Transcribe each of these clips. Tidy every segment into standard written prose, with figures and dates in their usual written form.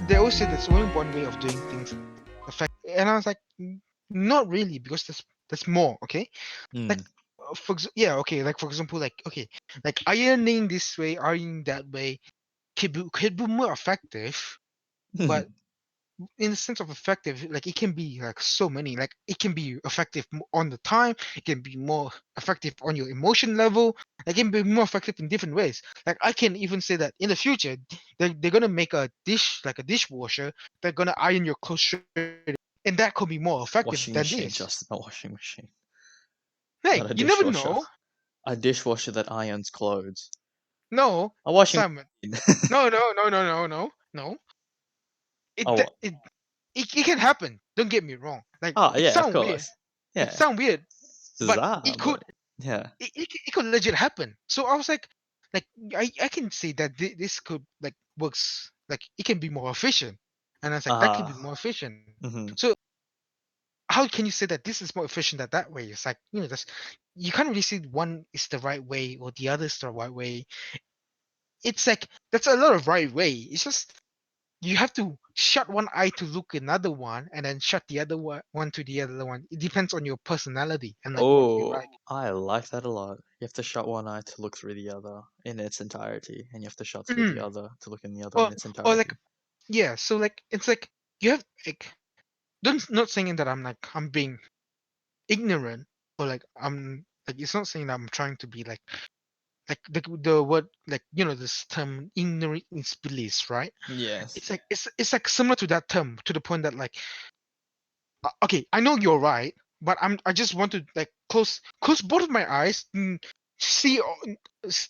they always say there's only one way of doing things and I was like, not really, because there's more, okay? Like, Mm. like for example, like okay, like ironing this way, ironing that way could be more effective, but in the sense of effective, like it can be like so many, like it can be effective on the time, it can be more effective on your emotion level, it can be more effective in different ways. Like I can even say that in the future, they're gonna make a dishwasher, they're gonna iron your clothes straight, and that could be more effective Washing than machine, this. just a washing machine, Hey, not a you never dishwasher. know. A dishwasher that irons clothes. No, A washing Simon. machine. No. It Oh, th- it can happen. Don't get me wrong. Like oh it yeah, of sound weird. course. It Yeah, sound weird, but bizarre, it could but yeah. it could legit happen. So I was like I can say that this could like works, like it can be more efficient, and I was like that could be more efficient. Mm-hmm. So how can you say that this is more efficient that way? It's like, that's, you can't really say one is the right way or the other is the right way. It's like that's a lot of right way. It's just you have to shut one eye to look another one, and then shut the other one to the other one. It depends on your personality and like what you Oh, like. I like that a lot. You have to shut one eye to look through the other in its entirety, and you have to shut through the Mm. other to look in the other in Or its or like, entirety. yeah. So like it's like you have like, don't, not saying that I'm being ignorant, or like I'm like, it's not saying that I'm trying to be like the word, like this term ignorant is bliss, right? Yes. It's like it's like similar to that term, to the point that like, okay, I know you're right, but I just want to like close both of my eyes, see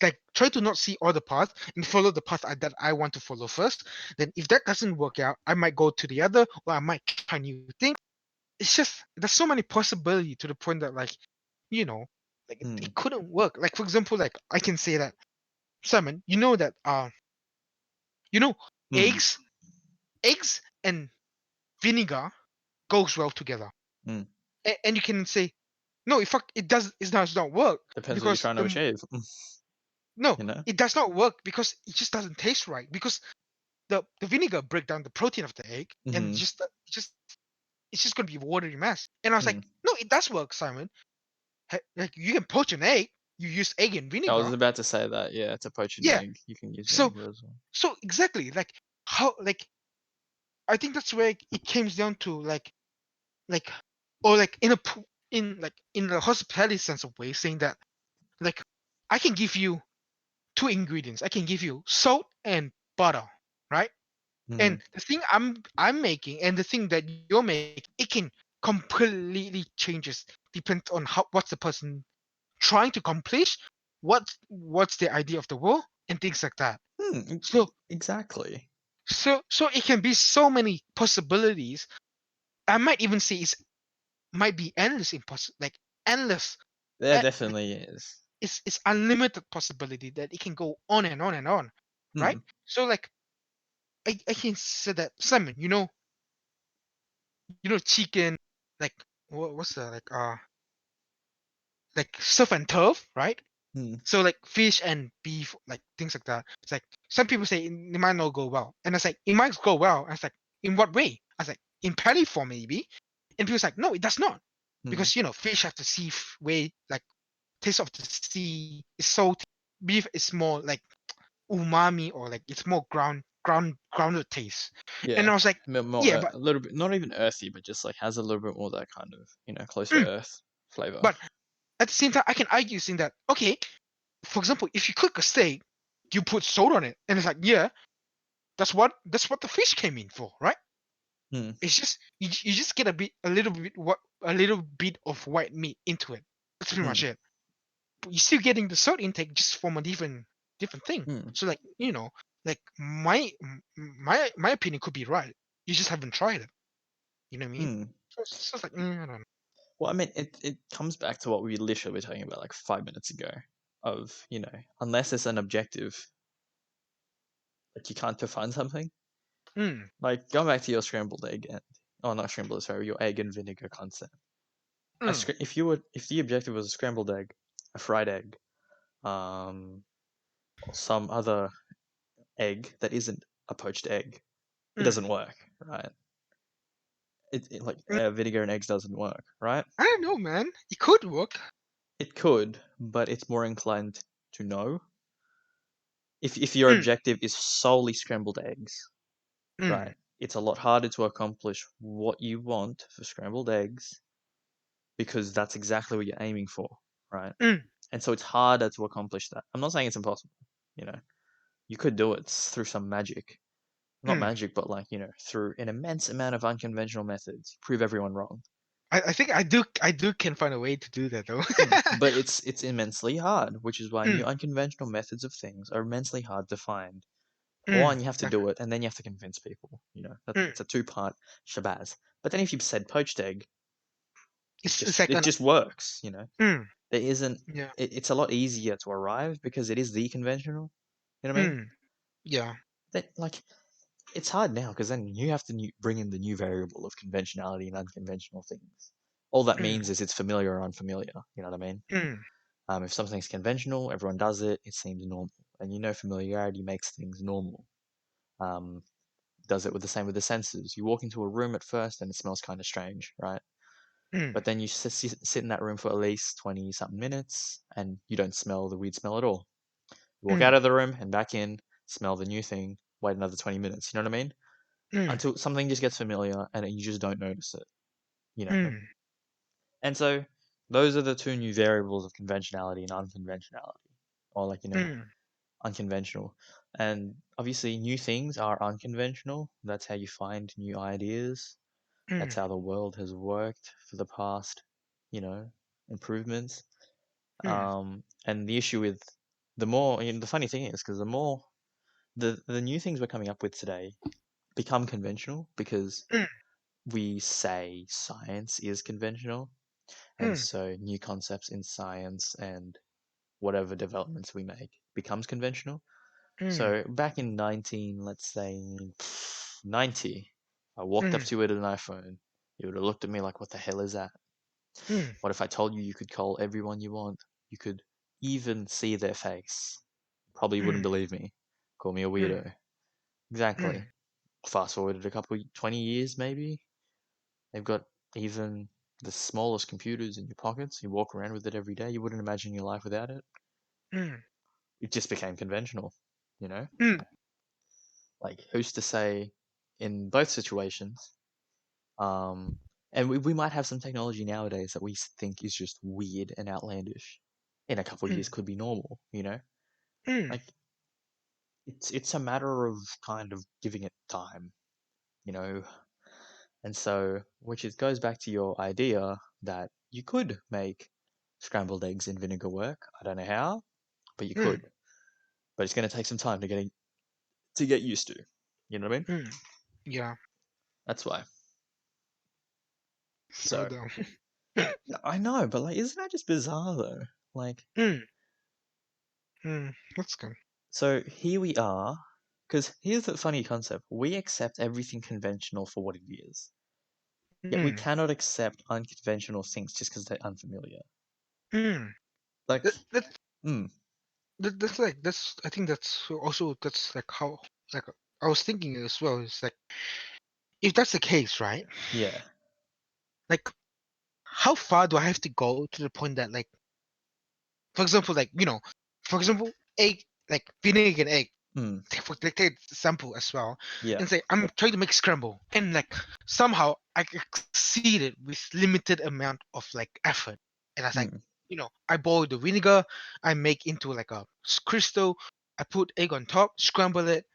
like try to not see all the paths and follow the path that I want to follow first. Then if that doesn't work out, I might go to the other, or I might try new things. It's just there's so many possibility, to the point that like, you know like Mm. it couldn't work. Like for example, like I can say that, Simon, that you know Mm. eggs eggs and vinegar goes well together. Mm. And you can say, no, in fact, it does not work, Depends what you're because trying to achieve. no, You know? it does not work, because it just doesn't taste right, because the vinegar break down the protein of the egg, and Mm-hmm. it's just gonna be a watery mess. And I was Mm. like, no, it does work, Simon. Like you can poach an egg, you use egg and I was vinegar. about to say that, yeah, to poach an Yeah. egg, you can use So vinegar as well. exactly, like how, like I think that's where it comes down to like or like in the hospitality sense of way, saying that like I can give you two ingredients. I can give you salt and butter, right? Mm-hmm. And the thing I'm making, and the thing that you're making, it can completely changes, depends on what's the person trying to accomplish, what's the idea of the world, and things like that. So Exactly. so it can be so many possibilities. I might even say might be endless, like endless. There Like definitely is. it's unlimited possibility that it can go on and on and on, right? Hmm. So like I can say that, Simon, chicken, like what's that, like surf and turf, right? Hmm. So like fish and beef, like things like that. It's like some people say it might not go well, and it's like it might go well. And it's like, in what way? I was like, in patty form maybe, and people's like, no, it does not, Hmm. because fish have the sea way, like taste of the sea is salty. Beef is more like umami, or like it's more grounded taste. And Yeah. I was like, More yeah, but a little bit, not even earthy, but just like has a little bit more that kind of, close to mm, earth flavor. but at the same time, I can argue saying that, okay, for example, if you cook a steak, you put salt on it, and it's like, yeah, that's what the fish came in for, right? Hmm. It's just you just get a little bit of white meat into it. That's pretty Hmm. much it. But you're still getting the salt intake, just from a different thing. Hmm. So like, like my opinion could be right. You just haven't tried it. You know what I mean? Hmm. So it's like, I don't know. Well, I mean, it comes back to what we literally were talking about like 5 minutes ago. Of unless it's an objective, like you can't define something. Mm, Like going back to your scrambled egg and not scrambled, sorry, your egg and vinegar concept. mm, If the objective was a scrambled egg, a fried egg, or some other egg that isn't a poached egg, it doesn't work, right? Like Mm. vinegar and eggs doesn't work, right? I don't know, man. It could work. It could, but it's more inclined to no. If your Mm, objective is solely scrambled eggs, mm, right? It's a lot harder to accomplish what you want for scrambled eggs because that's exactly what you're aiming for, right? mm, And so it's harder to accomplish that. I'm not saying it's impossible, you know. You could do it through some magic. Not mm. magic, but like, through an immense amount of unconventional methods. Prove everyone wrong. I think I do can find a way to do that though. But it's immensely hard, which is why new Mm, unconventional methods of things are immensely hard to find. mm, One, you have to do exactly. it, and then you have to convince people. Mm. It's a two-part shabazz. But then if you said poached egg, it It's just like it an just works. mm, There isn't. yeah. It's a lot easier to arrive because it is the conventional. You know what I mean? Mm, yeah. That like it's hard now because then you have to bring in the new variable of conventionality and unconventional things. All that Mm, means is it's familiar or unfamiliar. You know what I mean? mm, If something's conventional, everyone does it. It seems normal, and familiarity makes things normal. Um, does it with the same with the senses. You walk into a room at first and it smells kind of strange, right? mm, But then you sit in that room for at least 20 something minutes and you don't smell the weird smell at all. You walk mm, out of the room and back in, smell the new thing, wait another 20 minutes. You know what I mean? mm, Until something just gets familiar and you just don't notice it, you know? mm, And so those are the two new variables of conventionality and unconventionality, or like, mm, unconventional. And obviously, new things are unconventional. That's how you find new ideas. That's mm, how the world has worked for the past, you know, improvements. mm, And the issue with the more, the funny thing is, because the more the new things we're coming up with today become conventional because mm, we say science is conventional, and mm, so new concepts in science and whatever developments we make becomes conventional. mm, So back in 19, let's say 90, I walked up mm, to you with an iPhone. You would have looked at me like, what the hell is that? mm, What if I told you you could call everyone you want? You could even see their face. Probably wouldn't mm, believe me. Call me a mm, weirdo. mm, Exactly. Fast forwarded a couple, 20 years maybe. They've got even the smallest computers in your pockets. You walk around with it every day. You wouldn't imagine your life without it. mm, It just became conventional, you know? mm, Like, who's to say in both situations? Um, and we might have some technology nowadays that we think is just weird and outlandish. In a couple of mm, years, could be normal, you know? mm, Like, it's a matter of kind of giving it time, you know? And so, which it goes back to your idea that you could make scrambled eggs in vinegar work. I don't know how, but you mm, could. But it's going to take some time to get used to. You know what I mean? mm. Yeah. That's why. So So dumb. I know, but like, isn't that just bizarre though? Like, Mm, that's good. so here we are, because here's the funny concept: we accept everything conventional for what it is, yet we Mm, cannot accept unconventional things just because they're unfamiliar. mm. Like, That, that, hmm, that's like I think that's also that's like how like I was thinking as well. It's like if that's the case, right? yeah, Like how far do I have to go to the point that like, for example, like for example, egg like vinegar and egg. hmm, Take sample as well, yeah, and say I'm trying to make scramble, and like somehow I exceeded with limited amount of like effort, and I was like, hmm, I boil the vinegar, I make into like a crystal, I put egg on top, scramble it,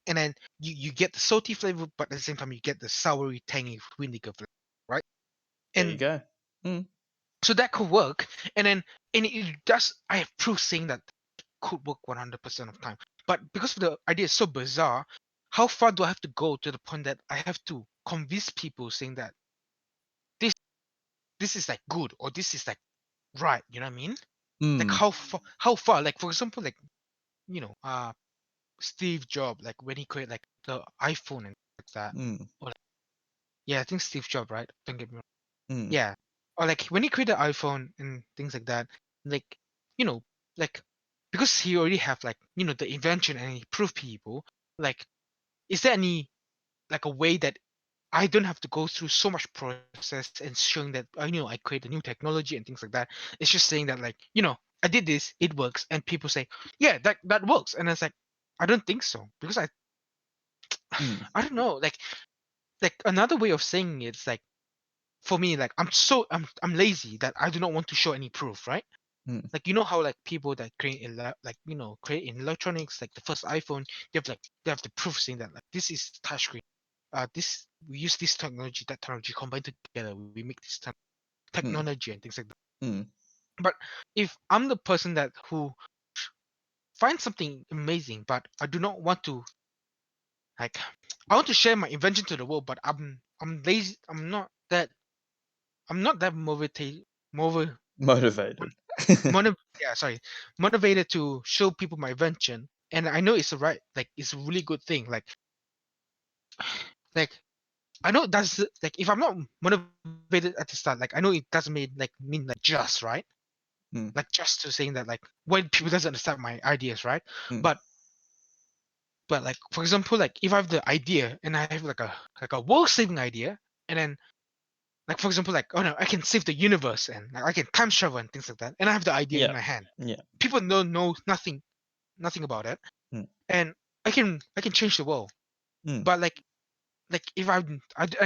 and then you get the salty flavor, but at the same time you get the soury, tangy vinegar flavor, right? there you And go. Hmm, so that could work, and then and it does. I have proof saying that could work 100% of time. But because the idea is so bizarre, how far do I have to go to the point that I have to convince people saying that this this is like good or this is like right? You know what I mean? Like hmm, how far? Like for example, like you know, uh, Steve Jobs, like when he created like the iPhone and like that. hmm, Or like, yeah, I think Steve Jobs, right? Don't get me wrong. hmm, Yeah, or like when he created the iPhone and things like that, like you know, like because he already have like the invention and he proved people like is there any like a way that I don't have to go through so much process and showing that I create a new technology and things like that. It's just saying that like I did this, it works, and people say yeah that works, and it's like I don't think so because Mm, I don't know like another way of saying it's like for me like I'm lazy that I do not want to show any proof, right? mm, Like how like people that create create in electronics like the first iPhone, they have the proof saying that like this is touchscreen, this we use this technology, that technology combined together, we make this mm, technology and things like that. mm. But if I'm the person that who finds something amazing but I do not want to like I want to share my invention to the world, but I'm lazy, I'm not that Motivated. motiv- yeah, sorry, motivated to show people my invention. And I know it's a right, like it's a really good thing. Like I know that's like if I'm not motivated at the start, like I know it doesn't mean like just right, Mm, like just to saying that like when people doesn't understand my ideas, right? mm. But like for example, like if I have the idea and I have like a world saving idea, and then like for example, like oh no, I can save the universe and like, I can time travel and things like that, and I have the idea in Yeah. my hand. Yeah. People don't know nothing about it, Mm, and I can change the world. mm. But like if and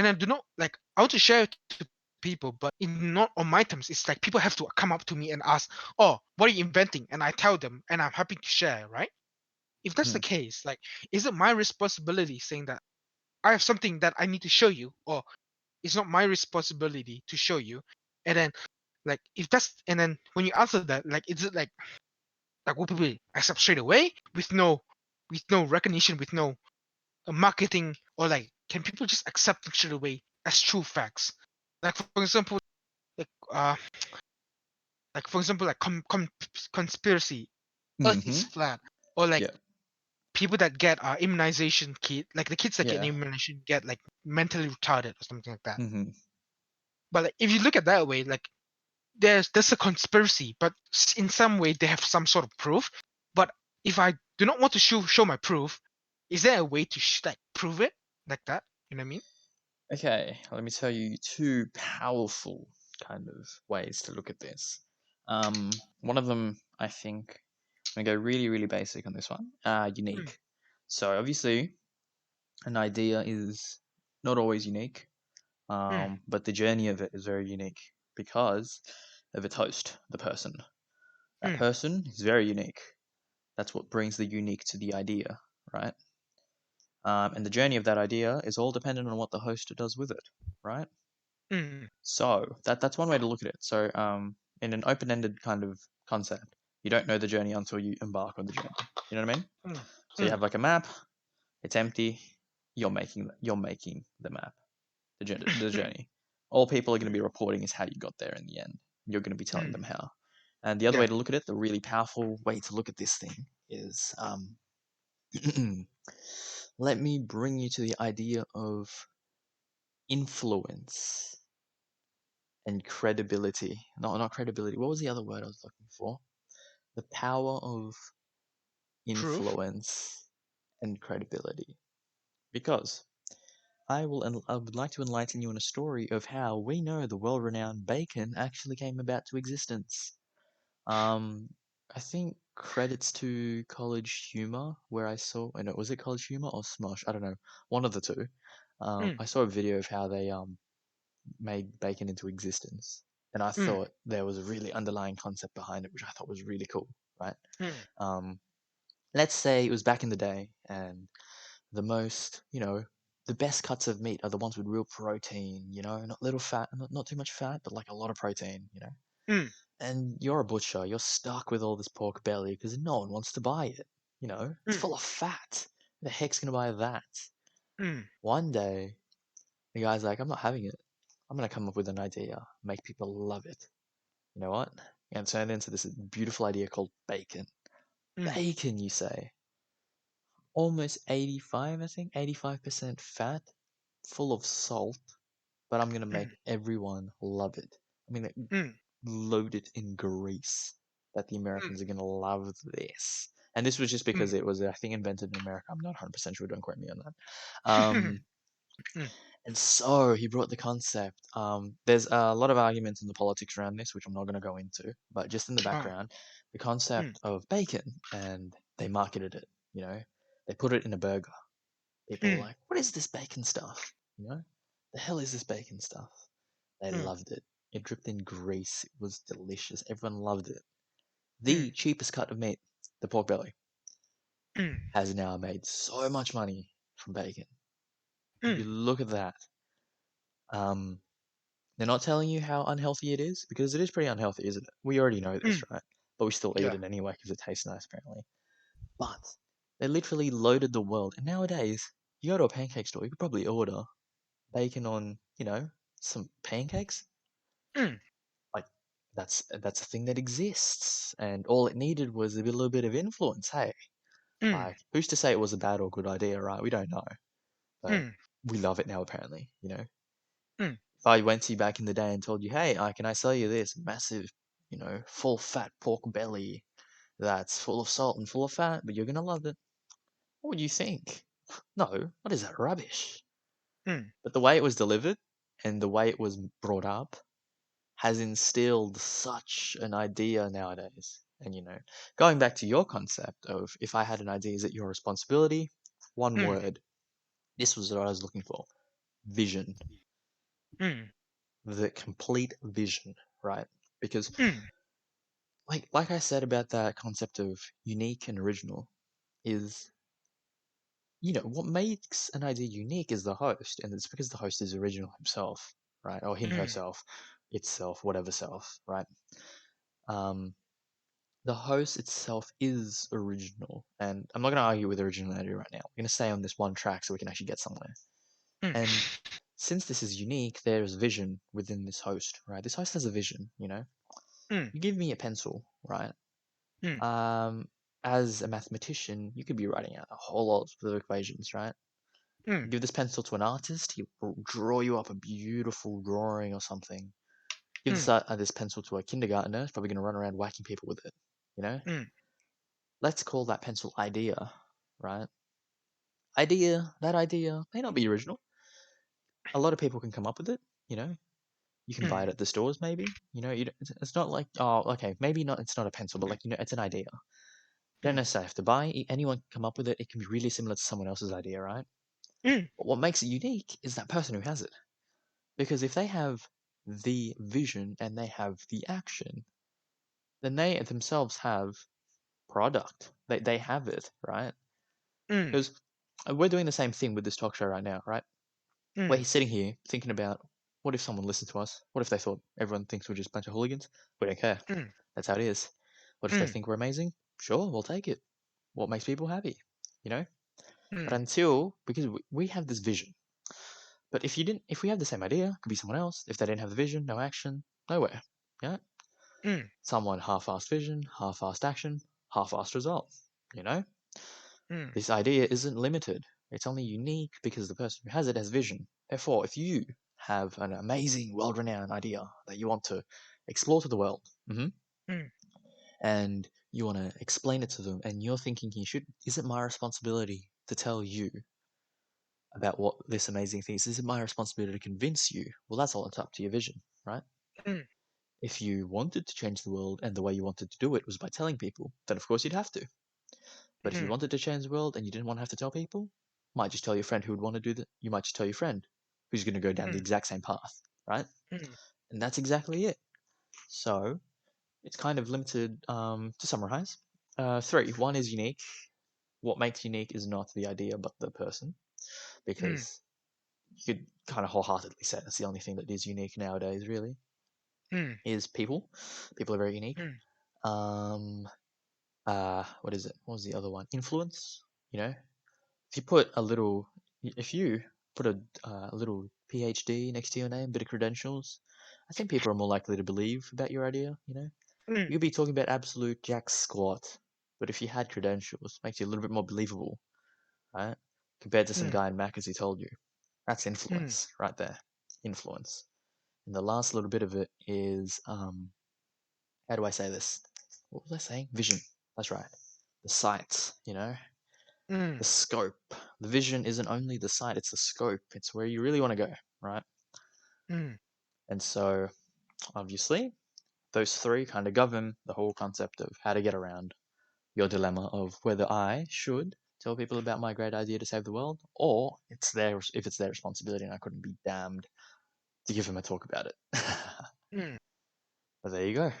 I do not like I want to share it to people, but in not on my terms. It's like people have to come up to me and ask, "Oh, what are you inventing?" And I tell them, and I'm happy to share, right? If that's the Mm. case, like, is it my responsibility saying that I have something that I need to show you, or it's not my responsibility to show you? And then like if that's and then when you answer that, like is it like will people accept straight away with no recognition, with no marketing, or like can people just accept it straight away as true facts? Like for example, like uh like for example, like conspiracy, Earth is Mm-hmm. flat, or like Yeah. people that get immunization kit, like the kids that get Yeah. immunization get like mentally retarded or something like that. Mm-hmm. But like if you look at that way, like there's a conspiracy, but in some way they have some sort of proof. But if I do not want to show my proof, is there a way to like prove it like that? You know what I mean? Okay, let me tell you two powerful kind of ways to look at this. One of them, I think, I'm gonna go really, really basic on this one. Mm, Unique. So obviously, an idea is not always unique, mm, but the journey of it is very unique because of its host, the person. That mm, person is very unique. That's what brings the unique to the idea, right? And the journey of that idea is all dependent on what the host does with it, right? mm, So that's one way to look at it. So in an open-ended kind of concept, you don't know the journey until you embark on the journey. You know what I mean? mm, So you mm, have like a map. It's empty. You're making the map, the mm, journey. All people are going to be reporting is how you got there in the end. You're going to be telling mm. them how. And the other way Yeah, to look at it, the really powerful way to look at this thing is let me bring you to the idea of influence and credibility. No, not credibility. What was the other word I was looking for? The power of proof. influence and credibility. Because I would like to enlighten you in a story of how we know the world-renowned bacon actually came about to existence. Um, I think credits to College Humor, where I saw, I know, was it College Humor or Smosh? I don't know, one of the two. Mm, I saw a video of how they made bacon into existence, and I mm, thought there was a really underlying concept behind it, which I thought was really cool, right? mm, Um, let's say it was back in the day, and the most, the best cuts of meat are the ones with real protein, not little fat, not too much fat, but like a lot of protein. mm, And you're a butcher, you're stuck with all this pork belly because no one wants to buy it. It's mm, full of fat. Who the heck's gonna buy that? mm, One day, the guy's like, I'm not having it. I'm gonna come up with an idea, make people love it. You know what? And turn it into this beautiful idea called bacon. mm, Bacon, you say? Almost 85, I think, 85% fat, full of salt, but I'm gonna mm, make everyone love it. I mean, like, mm, load it in grease that the mm, Americans are gonna love this. And this was just because mm, it was, I think, invented in America. I'm not 100% sure. Don't quote me on that. Um, mm, And so he brought the concept. There's a lot of arguments in the politics around this, which I'm not going to go into, but just in the ah, background, the mm, concept of bacon, and they marketed it. They put it in a burger. People were mm, like, "What is this bacon stuff? The hell is this bacon stuff?" They mm, loved it. It dripped in grease. It was delicious. Everyone loved it. mm, The cheapest cut of meat, the pork belly, mm, has now made so much money from bacon. You mm, look at that. Um, they're not telling you how unhealthy it is, because it is pretty unhealthy, isn't it? We already know this, mm. right? But we still eat Yeah. it anyway because it tastes nice, apparently. But they literally loaded the world. And nowadays, you go to a pancake store, you could probably order bacon on, some pancakes. Mm, Like that's a thing that exists, and all it needed was a little bit of influence. Hey, mm, like who's to say it was a bad or good idea, right? We don't know, but mm, we love it now. Apparently, mm, if I went to you back in the day and told you, hey, can I sell you this massive, full fat pork belly that's full of salt and full of fat, but you're gonna love it? What would you think? No, what is that rubbish? mm, But the way it was delivered and the way it was brought up has instilled such an idea nowadays. And going back to your concept of, if I had an idea, is it your responsibility? One mm, word. This was what I was looking for. Vision. mm, The complete vision, right? Because mm, like I said about that concept of unique and original, is what makes an idea unique is the host, and it's because the host is original himself, right? Or him, mm, herself, itself, whatever self, right? Um, the host itself is original, and I'm not going to argue with originality right now. I'm going to stay on this one track so we can actually get somewhere. mm, And since this is unique, there's vision within this host, right? This host has a vision. mm, You give me a pencil, right? mm, Um, as a mathematician, you could be writing out a whole lot of equations, right? mm, You give this pencil to an artist, he will draw you up a beautiful drawing or something. Give mm, this pencil to a kindergartner, he's probably going to run around whacking people with it, you know? mm, Let's call that pencil idea, right? That idea may not be original. A lot of people can come up with it, you know? You can buy mm, it at the stores, maybe. It's not like, oh, okay, maybe not. It's not a pencil, but like, it's an idea. You don't mm, necessarily have to buy it. Anyone can come up with it. It can be really similar to someone else's idea, right? mm, But what makes it unique is that person who has it. Because if they have the vision and they have the action, then they themselves have product. They have it, right? mm, Because we're doing the same thing with this talk show right now, right? We're mm, sitting here thinking about, what if someone listened to us? What if they thought everyone thinks we're just a bunch of hooligans? We don't care. mm, That's how it is. What if they mm, think we're amazing? Sure, we'll take it. What makes people happy? You know? But mm, because we have this vision. But if we have the same idea, it could be someone else. If they didn't have the vision, no action, nowhere. Yeah? mm, Someone half-assed vision, half-assed action, half-assed result. You know? mm, This idea isn't limited. It's only unique because the person who has it has vision. Therefore, if you have an amazing, world-renowned idea that you want to explore to the world, mm, and you want to explain it to them, and you're thinking, is it my responsibility to tell you about what this amazing thing is? Is it my responsibility to convince you? Well, that's all, it's up to your vision, right? mm, If you wanted to change the world and the way you wanted to do it was by telling people, then of course you'd have to. But if you mm, wanted to change the world and you didn't want to have to tell people, you might just tell your friend who would want to do that. You might just tell your friend who's going to go down the mm, exact same path, right? mm, And that's exactly it. So it's kind of limited. To summarize, three. One is unique. What makes unique is not the idea, but the person, mm, because you could kind of wholeheartedly say that's the only thing that is unique nowadays. Really, mm, is people. People are very unique. mm, Um, what is it? What was the other one? Influence. If you put a little, if you put a little PhD next to your name, bit of credentials, I think people are more likely to believe about your idea. mm, You could be talking about absolute jack squat, but if you had credentials, it makes you a little bit more believable, right? Compared to some mm, guy in Mac as he told you. That's mm, influence right there. Influence. And the last little bit of it is, how do I say this? What was I saying? Vision. That's right. The sights, the mm, scope, the vision isn't only the sight, it's the scope. It's where you really want to go, right? Mm. And so, obviously, those three kind of govern the whole concept of how to get around your dilemma of whether I should tell people about my great idea to save the world, or if it's their responsibility and I couldn't be damned to give them a talk about it. Mm. But there you go.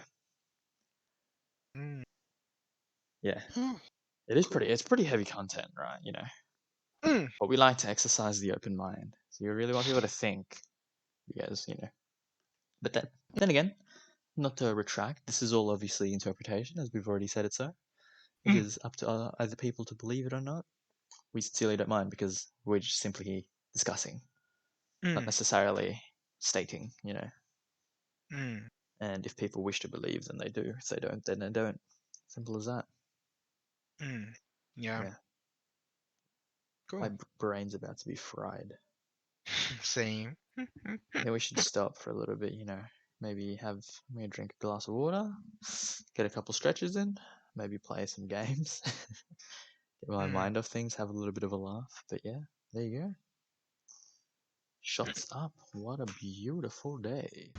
Mm. Yeah, Oh, it's cool. pretty heavy content, right? Mm. But we like to exercise the open mind. So you really want people to think, because, but then again, not to retract, this is all obviously interpretation, as we've already said it so. It Mm. is up to other people to believe it or not. We sincerely don't mind because we're just simply discussing, not Mm. necessarily stating. Mm. And if people wish to believe, then they do. If they don't, then they don't. Simple as that. Mm. Yeah. Yeah. My Cool. brain's about to be fried. Same. I think we should stop for a little bit. Maybe me drink a glass of water, get a couple stretches in, maybe play some games, get my Mm. mind off things, have a little bit of a laugh. But yeah, there you go. Shots up. What a beautiful day.